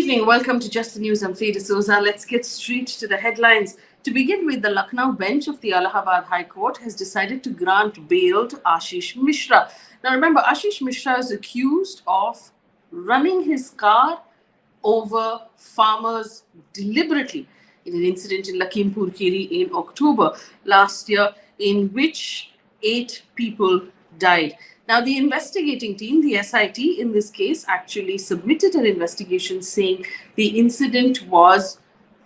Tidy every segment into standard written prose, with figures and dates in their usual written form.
evening. Welcome to Just the News. I'm Faye. Let's get straight to the headlines. To begin with, the Lucknow bench of the Allahabad High Court has decided to grant bail to Ashish Mishra. Now remember, Ashish Mishra is accused of running his car over farmers deliberately in an incident in Lakhimpur Kheri in October last year, in which 8 people died. Now, the investigating team, the SIT in this case, actually submitted an investigation saying the incident was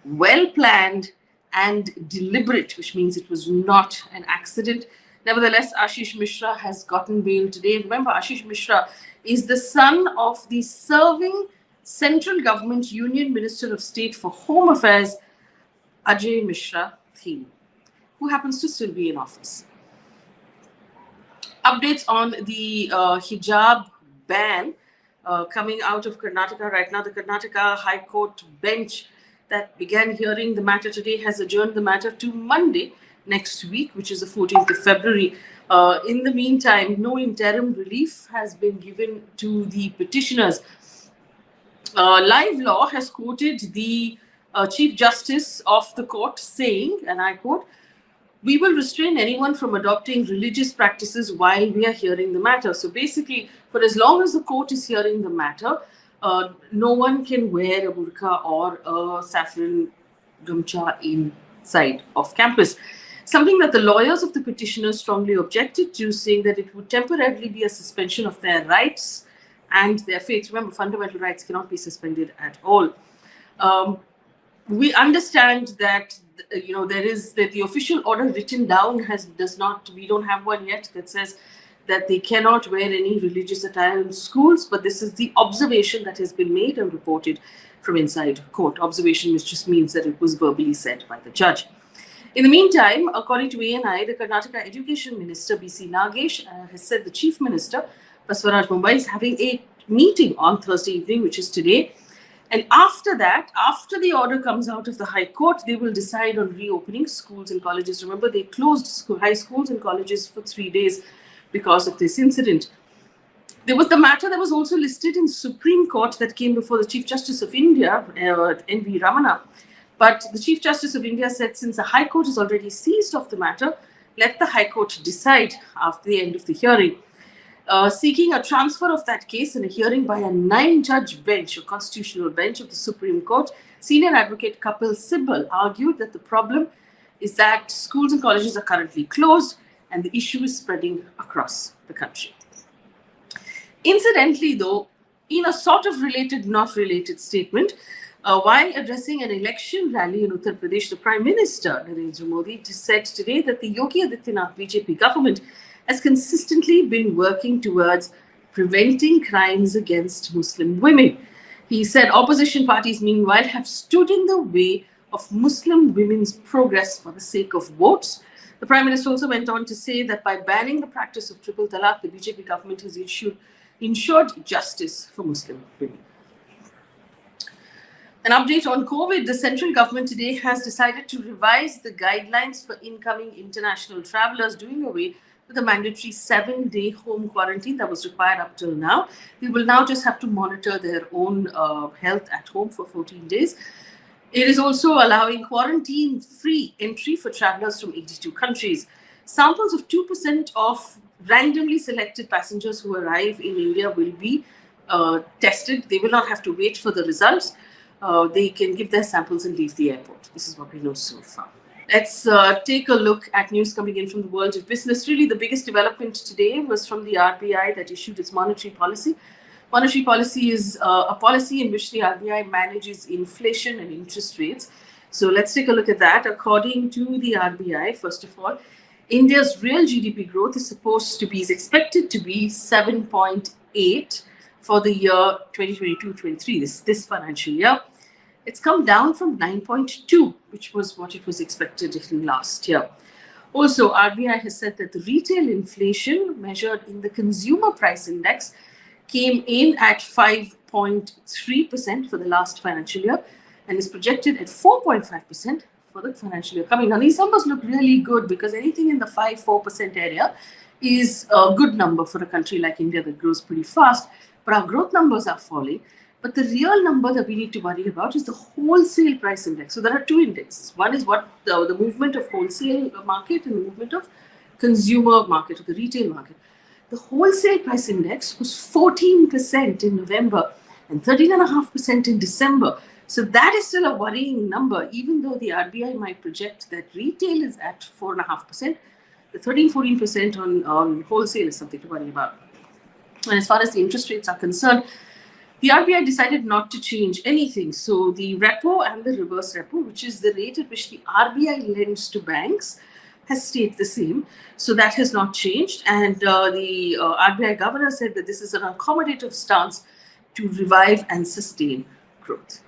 well planned and deliberate, which means it was not an accident. Nevertheless, Ashish Mishra has gotten bail today. Remember, Ashish Mishra is the son of the serving Central Government Union Minister of State for Home Affairs, Ajay Mishra, who happens to still be in office. Updates on the hijab ban coming out of Karnataka right now. The Karnataka High Court bench that began hearing the matter today has adjourned the matter to Monday next week, which is the 14th of February. In the meantime, no interim relief has been given to the petitioners. Live Law has quoted the Chief Justice of the court saying, and I quote, "We will restrain anyone from adopting religious practices while we are hearing the matter." So basically, for as long as the court is hearing the matter, no one can wear a burqa or a saffron gamcha inside of campus. Something that the lawyers of the petitioners strongly objected to, saying that it would temporarily be a suspension of their rights and their faith. Remember, fundamental rights cannot be suspended at all. We understand that there is that the official order written down we don't have one yet that says that they cannot wear any religious attire in schools, but this is the observation that has been made and reported from inside court. Observation, which just means that it was verbally said by the judge. In the meantime, according to ANI, the Karnataka Education Minister BC Nagesh has said the Chief Minister Baswaraj Mumbai is having a meeting on Thursday evening, which is today. And after that, after the order comes out of the High Court, they will decide on reopening schools and colleges. Remember, they closed high schools and colleges for 3 days because of this incident. There was the matter that was also listed in Supreme Court that came before the Chief Justice of India, N.V. Ramana. But the Chief Justice of India said, since the High Court is already seized of the matter, let the High Court decide after the end of the hearing. Seeking a transfer of that case in a hearing by a 9-judge bench, a constitutional bench of the Supreme Court, senior advocate Kapil Sibal argued that the problem is that schools and colleges are currently closed and the issue is spreading across the country. Incidentally, though, in a sort of related, not related statement, while addressing an election rally in Uttar Pradesh, the Prime Minister, Narendra Modi, said today that the Yogi Adityanath BJP government has consistently been working towards preventing crimes against Muslim women. He said opposition parties, meanwhile, have stood in the way of Muslim women's progress for the sake of votes. The Prime Minister also went on to say that by banning the practice of triple talaq, the BJP government has ensured justice for Muslim women. An update on COVID. The central government today has decided to revise the guidelines for incoming international travelers, doing away with the mandatory 7-day home quarantine that was required up till now. They will now just have to monitor their own health at home for 14 days. It is also allowing quarantine-free entry for travelers from 82 countries. Samples of 2% of randomly selected passengers who arrive in India will be tested. They will not have to wait for the results. They can give their samples and leave the airport. This is what we know so far. Let's take a look at news coming in from the world of business. Really, the biggest development today was from the RBI that issued its monetary policy. Monetary policy is a policy in which the RBI manages inflation and interest rates. So let's take a look at that. According to the RBI, first of all, India's real GDP growth is expected to be 7.8 for the year 2022-23, this financial year. It's come down from 9.2, which was what it was expected in last year. Also, RBI has said that the retail inflation measured in the consumer price index came in at 5.3% for the last financial year and is projected at 4.5% for the financial year coming. Now, these numbers look really good because anything in the 5-4% area is a good number for a country like India that grows pretty fast. But our growth numbers are falling. But the real number that we need to worry about is the wholesale price index. So there are two indexes. One is what the movement of wholesale market and the movement of consumer market or the retail market. The wholesale price index was 14% in November and 13.5% in December. So that is still a worrying number, even though the RBI might project that retail is at 4.5%. The 13-14% on wholesale is something to worry about. And as far as the interest rates are concerned, the RBI decided not to change anything. So the repo and the reverse repo, which is the rate at which the RBI lends to banks, has stayed the same. So that has not changed. And the RBI governor said that this is an accommodative stance to revive and sustain growth.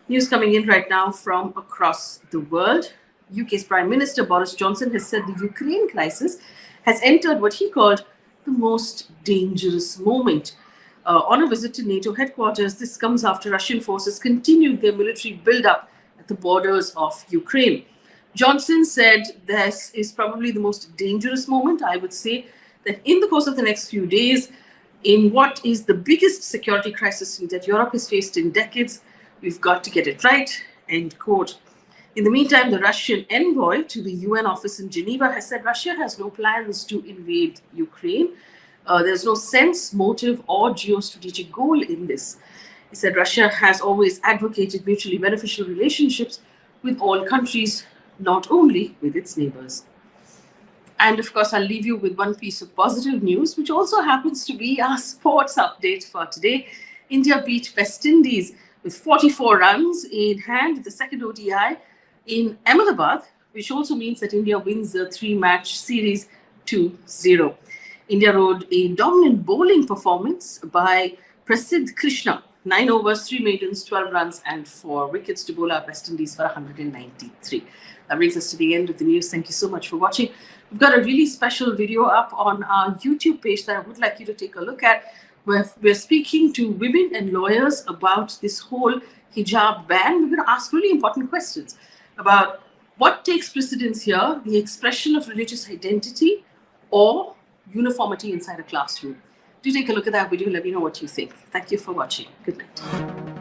News coming in right now from across the world. UK's Prime Minister Boris Johnson has said the Ukraine crisis has entered what he called the most dangerous moment. On a visit to NATO headquarters, this comes after Russian forces continued their military build-up at the borders of Ukraine. Johnson said this is probably the most dangerous moment. I would say that in the course of the next few days, in what is the biggest security crisis that Europe has faced in decades, we've got to get it right, end quote. In the meantime, the Russian envoy to the UN office in Geneva has said Russia has no plans to invade Ukraine. There's no sense, motive, or geostrategic goal in this. He said Russia has always advocated mutually beneficial relationships with all countries, not only with its neighbors. And of course, I'll leave you with one piece of positive news, which also happens to be our sports update for today. India beat West Indies with 44 runs in hand, the second ODI in Ahmedabad, which also means that India wins the three-match series 2-0. India rode a dominant bowling performance by Prasidh Krishna, 9 overs, 3 maidens, 12 runs, and 4 wickets to bowl out West Indies for 193. That brings us to the end of the news. Thank you so much for watching. We've got a really special video up on our YouTube page that I would like you to take a look at, where we're speaking to women and lawyers about this whole hijab ban. We're going to ask really important questions about what takes precedence here, the expression of religious identity or uniformity inside a classroom. Do take a look at that video. Let me know what you think. Thank you for watching. Good night.